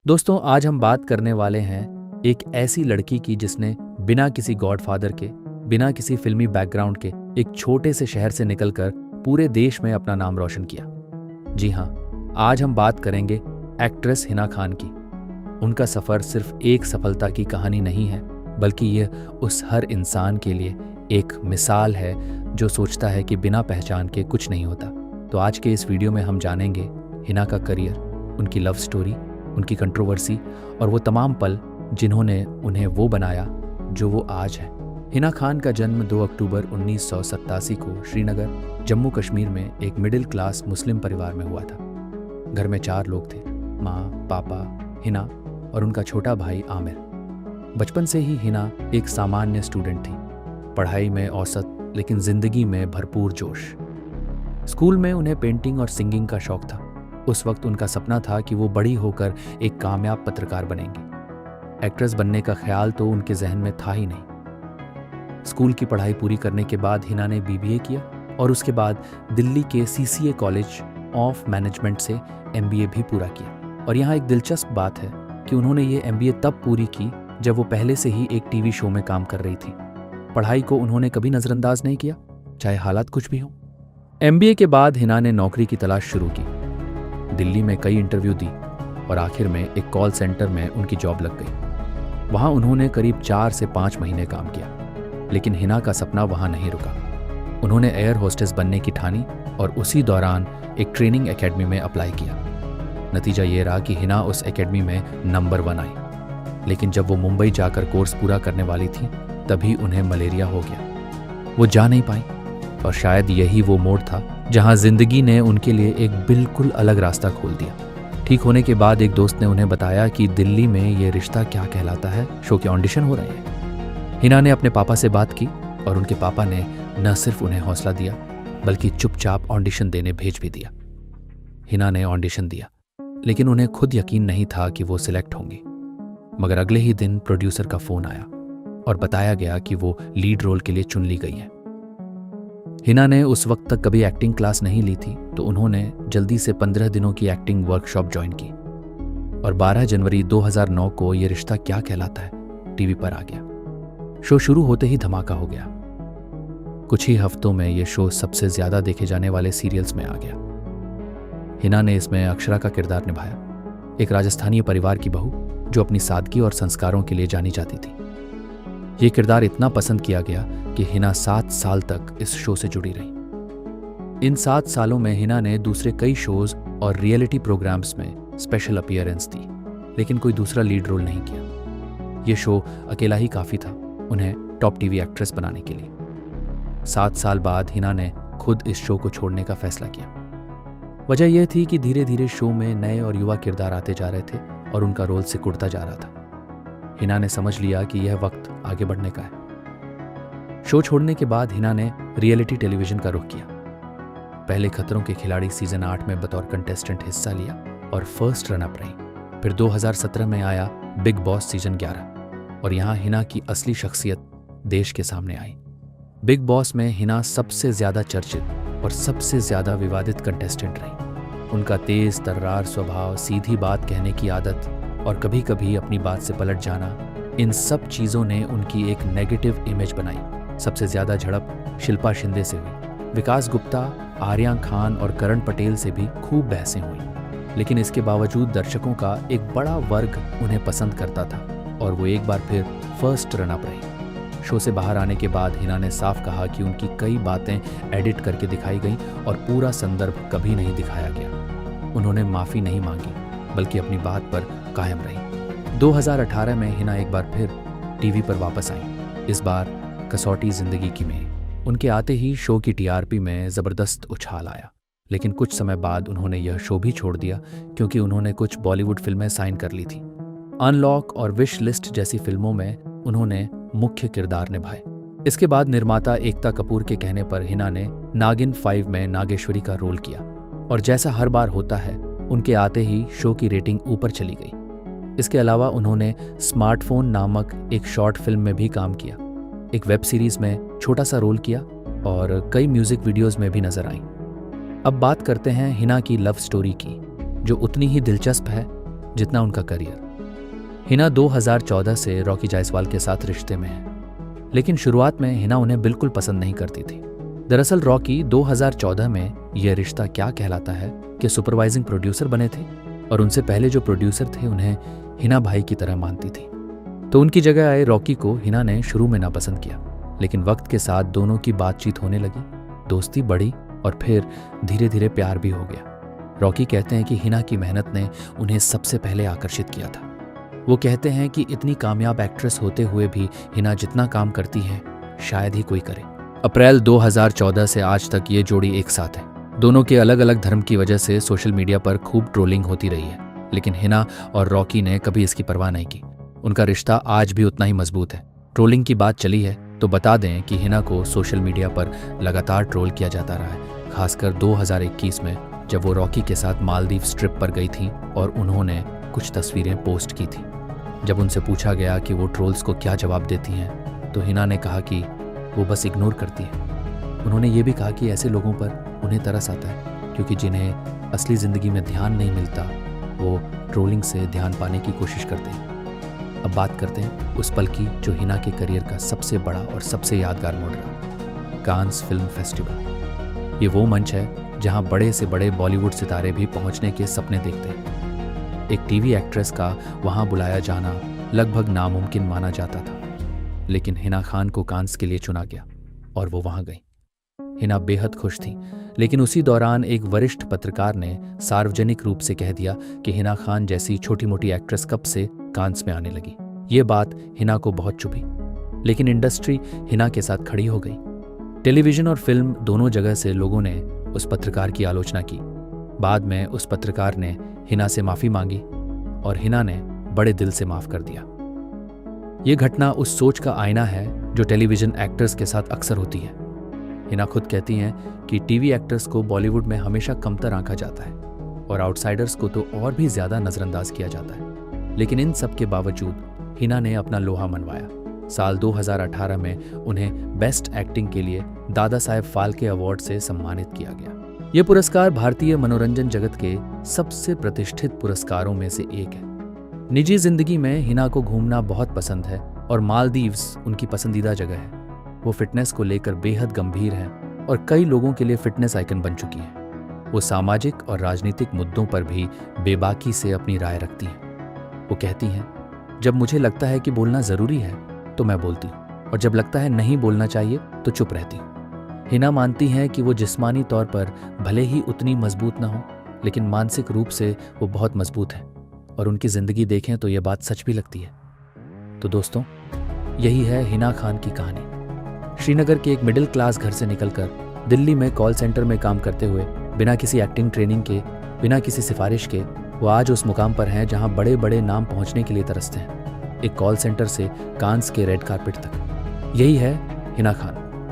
दोस्तों, आज हम बात करने वाले हैं एक ऐसी लड़की की जिसने बिना किसी गॉडफादर के, बिना किसी फिल्मी बैकग्राउंड के एक छोटे से शहर से निकलकर पूरे देश में अपना नाम रोशन किया। जी हाँ, आज हम बात करेंगे एक्ट्रेस हिना खान की। उनका सफ़र सिर्फ एक सफलता की कहानी नहीं है, बल्कि यह उस हर इंसान के लिए एक मिसाल है जो सोचता है कि बिना पहचान के कुछ नहीं होता। तो आज के इस वीडियो में हम जानेंगे हिना का करियर, उनकी लव स्टोरी, उनकी कंट्रोवर्सी और वो तमाम पल जिन्होंने उन्हें वो बनाया जो वो आज है। हिना खान का जन्म 2 अक्टूबर 1987 को श्रीनगर, जम्मू कश्मीर में एक मिडिल क्लास मुस्लिम परिवार में हुआ था। घर में 4 लोग थे, माँ, पापा, हिना और उनका छोटा भाई आमिर। बचपन से ही हिना एक सामान्य स्टूडेंट थी, पढ़ाई में औसत लेकिन जिंदगी में भरपूर जोश। स्कूल में उन्हें पेंटिंग और सिंगिंग का शौक था। उस वक्त उनका सपना था कि वो बड़ी होकर एक कामयाब पत्रकार बनेंगी। एक्ट्रेस बनने का ख्याल तो उनके जहन में था ही नहीं। स्कूल की पढ़ाई पूरी करने के बाद हिना ने BBA किया और उसके बाद दिल्ली के CCA कॉलेज ऑफ मैनेजमेंट से MBA भी पूरा किया। और यहाँ एक दिलचस्प बात है कि उन्होंने ये MBA तब पूरी की जब वो पहले से ही एक TV शो में काम कर रही थी। पढ़ाई को उन्होंने कभी नज़रअंदाज नहीं किया, चाहे हालात कुछ भी हों। MBA के बाद हिना ने नौकरी की तलाश शुरू की। दिल्ली में कई इंटरव्यू दी और आखिर में एक कॉल सेंटर में उनकी जॉब लग गई। वहां उन्होंने करीब 4 से 5 महीने काम किया, लेकिन हिना का सपना वहां नहीं रुका। उन्होंने एयर होस्टेस बनने की ठानी और उसी दौरान एक ट्रेनिंग एकेडमी में अप्लाई किया। नतीजा ये रहा कि हिना उस एकेडमी में नंबर 1 आई, लेकिन जब वो मुंबई जाकर कोर्स पूरा करने वाली थी तभी उन्हें मलेरिया हो गया। वो जा नहीं पाई और शायद यही वो मोड़ था जहां जिंदगी ने उनके लिए एक बिल्कुल अलग रास्ता खोल दिया। ठीक होने के बाद एक दोस्त ने उन्हें बताया कि दिल्ली में ये रिश्ता क्या कहलाता है, शो के ऑडिशन हो रहे हैं। हिना ने अपने पापा से बात की और उनके पापा ने न सिर्फ उन्हें हौसला दिया बल्कि चुपचाप ऑडिशन देने भेज भी दिया। हिना ने ऑडिशन दिया, लेकिन उन्हें खुद यकीन नहीं था कि वो सिलेक्ट होंगी। मगर अगले ही दिन प्रोड्यूसर का फोन आया और बताया गया कि वो लीड रोल के लिए चुन ली गई है। हिना ने उस वक्त तक कभी एक्टिंग क्लास नहीं ली थी, तो उन्होंने जल्दी से 15 दिनों की एक्टिंग वर्कशॉप ज्वाइन की और 12 जनवरी 2009 को ये रिश्ता क्या कहलाता है टीवी पर आ गया। शो शुरू होते ही धमाका हो गया। कुछ ही हफ्तों में ये शो सबसे ज्यादा देखे जाने वाले सीरियल्स में आ गया। हिना ने इसमें अक्षरा का किरदार निभाया, एक राजस्थानी परिवार की बहू जो अपनी सादगी और संस्कारों के लिए जानी जाती थी। ये किरदार इतना पसंद किया गया कि हिना 7 साल तक इस शो से जुड़ी रही। इन 7 सालों में हिना ने दूसरे कई शोज और रियलिटी प्रोग्राम्स में स्पेशल अपीयरेंस दी, लेकिन कोई दूसरा लीड रोल नहीं किया। ये शो अकेला ही काफी था उन्हें टॉप टीवी एक्ट्रेस बनाने के लिए। 7 साल बाद हिना ने खुद इस शो को छोड़ने का फैसला किया। वजह यह थी कि धीरे धीरे शो में नए और युवा किरदार आते जा रहे थे और उनका रोल सिकुड़ता जा रहा था। हिना ने समझ लिया कि यह वक्त आगे बढ़ने का है। शो छोड़ने के बाद हिना ने रियलिटी टेलीविजन का रुख किया। पहले खतरों के खिलाड़ी सीजन 8 में बतौर कंटेस्टेंट हिस्सा लिया और फर्स्ट रनअप रही। फिर 2017 में आया बिग बॉस सीजन 11 और यहां हिना की असली शख्सियत देश के सामने आई। बिग बॉस में हिना सबसे ज्यादा चर्चित और सबसे ज्यादा विवादित कंटेस्टेंट रही। उनका तेज तर्रार स्वभाव, सीधी बात कहने की आदत और कभी कभी अपनी बात से पलट जाना, इन सब चीजों ने उनकी एक नेगेटिव इमेज बनाई। सबसे ज्यादा झड़प शिल्पा शिंदे से हुई। विकास गुप्ता, आर्या खान और करण पटेल से भी खूब बहसें हुई, लेकिन इसके बावजूद दर्शकों का एक बड़ा वर्ग उन्हें पसंद करता था और वो एक बार फिर फर्स्ट रनअप रही। शो से बाहर आने के बाद हिना ने साफ कहा कि उनकी कई बातें एडिट करके दिखाई गई और पूरा संदर्भ कभी नहीं दिखाया गया। उन्होंने माफी नहीं मांगी बल्कि अपनी बात पर कायम रही। 2018 में हिना एक बार फिर टीवी पर वापस आई, इस बार कसौटी जिंदगी की में। उनके आते ही शो की TRP में जबरदस्त उछाल आया, लेकिन कुछ समय बाद उन्होंने यह शो भी छोड़ दिया क्योंकि उन्होंने कुछ बॉलीवुड फिल्में साइन कर ली थी। अनलॉक और विश लिस्ट जैसी फिल्मों में उन्होंने मुख्य किरदार निभाए। इसके बाद निर्माता एकता कपूर के कहने पर हिना ने नागिन 5 में नागेश्वरी का रोल किया और जैसा हर बार होता है उनके आते ही शो की रेटिंग ऊपर चली गई। इसके अलावा उन्होंने स्मार्टफोन नामक एक शॉर्ट फिल्म में भी काम किया, एक वेब सीरीज में छोटा सा रोल किया और कई म्यूजिक वीडियोस में भी नजर आई। अब बात करते हैं हिना की लव स्टोरी की, जो उतनी ही दिलचस्प है जितना उनका करियर। हिना 2014 से रॉकी जायसवाल के साथ रिश्ते में है, लेकिन शुरुआत में हिना उन्हें बिल्कुल पसंद नहीं करती थी। दरअसल रॉकी 2014 में यह रिश्ता क्या कहलाता है कि सुपरवाइजिंग प्रोड्यूसर बने थे और उनसे पहले जो प्रोड्यूसर थे उन्हें हिना भाई की तरह मानती थी। तो उनकी जगह आए रॉकी को हिना ने शुरू में नापसंद किया, लेकिन वक्त के साथ दोनों की बातचीत होने लगी, दोस्ती बढ़ी और फिर धीरे धीरे प्यार भी हो गया। रॉकी कहते हैं कि हिना की मेहनत ने उन्हें सबसे पहले आकर्षित किया था। वो कहते हैं कि इतनी कामयाब एक्ट्रेस होते हुए भी हिना जितना काम करती है शायद ही कोई करे। अप्रैल 2014 से आज तक ये जोड़ी एक साथ है। दोनों के अलग अलग धर्म की वजह से सोशल मीडिया पर खूब ट्रोलिंग होती रही है, लेकिन हिना और रॉकी ने कभी इसकी परवाह नहीं की। उनका रिश्ता आज भी उतना ही मजबूत है। ट्रोलिंग की बात चली है तो बता दें कि हिना को सोशल मीडिया पर लगातार ट्रोल किया जाता रहा है, खासकर 2021 में जब वो रॉकी के साथ मालदीव ट्रिप पर गई थी और उन्होंने कुछ तस्वीरें पोस्ट की थी। जब उनसे पूछा गया कि वो ट्रोल्स को क्या जवाब देती हैं, तो हिना ने कहा कि वो बस इग्नोर करती है। उन्होंने ये भी कहा कि ऐसे लोगों पर उन्हें तरस आता है, क्योंकि जिन्हें असली ज़िंदगी में ध्यान नहीं मिलता वो ट्रोलिंग से ध्यान पाने की कोशिश करते हैं। अब बात करते हैं उस पल की जो हिना के करियर का सबसे बड़ा और सबसे यादगार मोड़ रहा, कांस फिल्म फेस्टिवल। ये वो मंच है जहां बड़े से बड़े बॉलीवुड सितारे भी पहुंचने के सपने देखते हैं। एक टीवी एक्ट्रेस का वहां बुलाया जाना लगभग नामुमकिन माना जाता था, लेकिन हिना खान को कांस के लिए चुना गया और वो वहां गई। हिना बेहद खुश थी, लेकिन उसी दौरान एक वरिष्ठ पत्रकार ने सार्वजनिक रूप से कह दिया कि हिना खान जैसी छोटी मोटी एक्ट्रेस कब से कांस में आने लगी। ये बात हिना को बहुत चुभी, लेकिन इंडस्ट्री हिना के साथ खड़ी हो गई। टेलीविजन और फिल्म दोनों जगह से लोगों ने उस पत्रकार की आलोचना की। बाद में उस पत्रकार ने हिना से माफी मांगी और हिना ने बड़े दिल से माफ कर दिया। ये घटना उस सोच का आईना है जो टेलीविजन एक्टर्स के साथ अक्सर होती है। हिना खुद कहती हैं कि टीवी एक्टर्स को बॉलीवुड में हमेशा कमतर आंका जाता है और आउटसाइडर्स को तो और भी ज्यादा नजरअंदाज किया जाता है। लेकिन इन सब के बावजूद हिना ने अपना लोहा मनवाया। साल 2018 में उन्हें बेस्ट एक्टिंग के लिए दादा साहेब फाल्के अवार्ड से सम्मानित किया गया। ये पुरस्कार भारतीय मनोरंजन जगत के सबसे प्रतिष्ठित पुरस्कारों में से एक है। निजी जिंदगी में हिना को घूमना बहुत पसंद है और मालदीव्स उनकी पसंदीदा जगह है। वो फिटनेस को लेकर बेहद गंभीर है और कई लोगों के लिए फिटनेस आइकन बन चुकी है। वो सामाजिक और राजनीतिक मुद्दों पर भी बेबाकी से अपनी राय रखती हैं। वो कहती हैं, जब मुझे लगता है कि बोलना जरूरी है तो मैं बोलती हूँ, और जब लगता है नहीं बोलना चाहिए तो चुप रहती हूँ। हिना मानती हैं कि वो जिस्मानी तौर पर भले ही उतनी मजबूत ना हो, लेकिन मानसिक रूप से वो बहुत मजबूत है और उनकी जिंदगी देखें तो ये बात सच भी लगती है। तो दोस्तों, यही है हिना खान की कहानी। श्रीनगर के एक मिडिल क्लास घर से निकलकर दिल्ली में कॉल सेंटर में काम करते हुए बिना किसी एक्टिंग ट्रेनिंग के, बिना किसी सिफारिश के वो आज उस मुकाम पर हैं जहां बड़े बड़े नाम पहुंचने के लिए तरसते हैं। एक कॉल सेंटर से कांस के रेड कार्पेट तक। यही है हिना खान।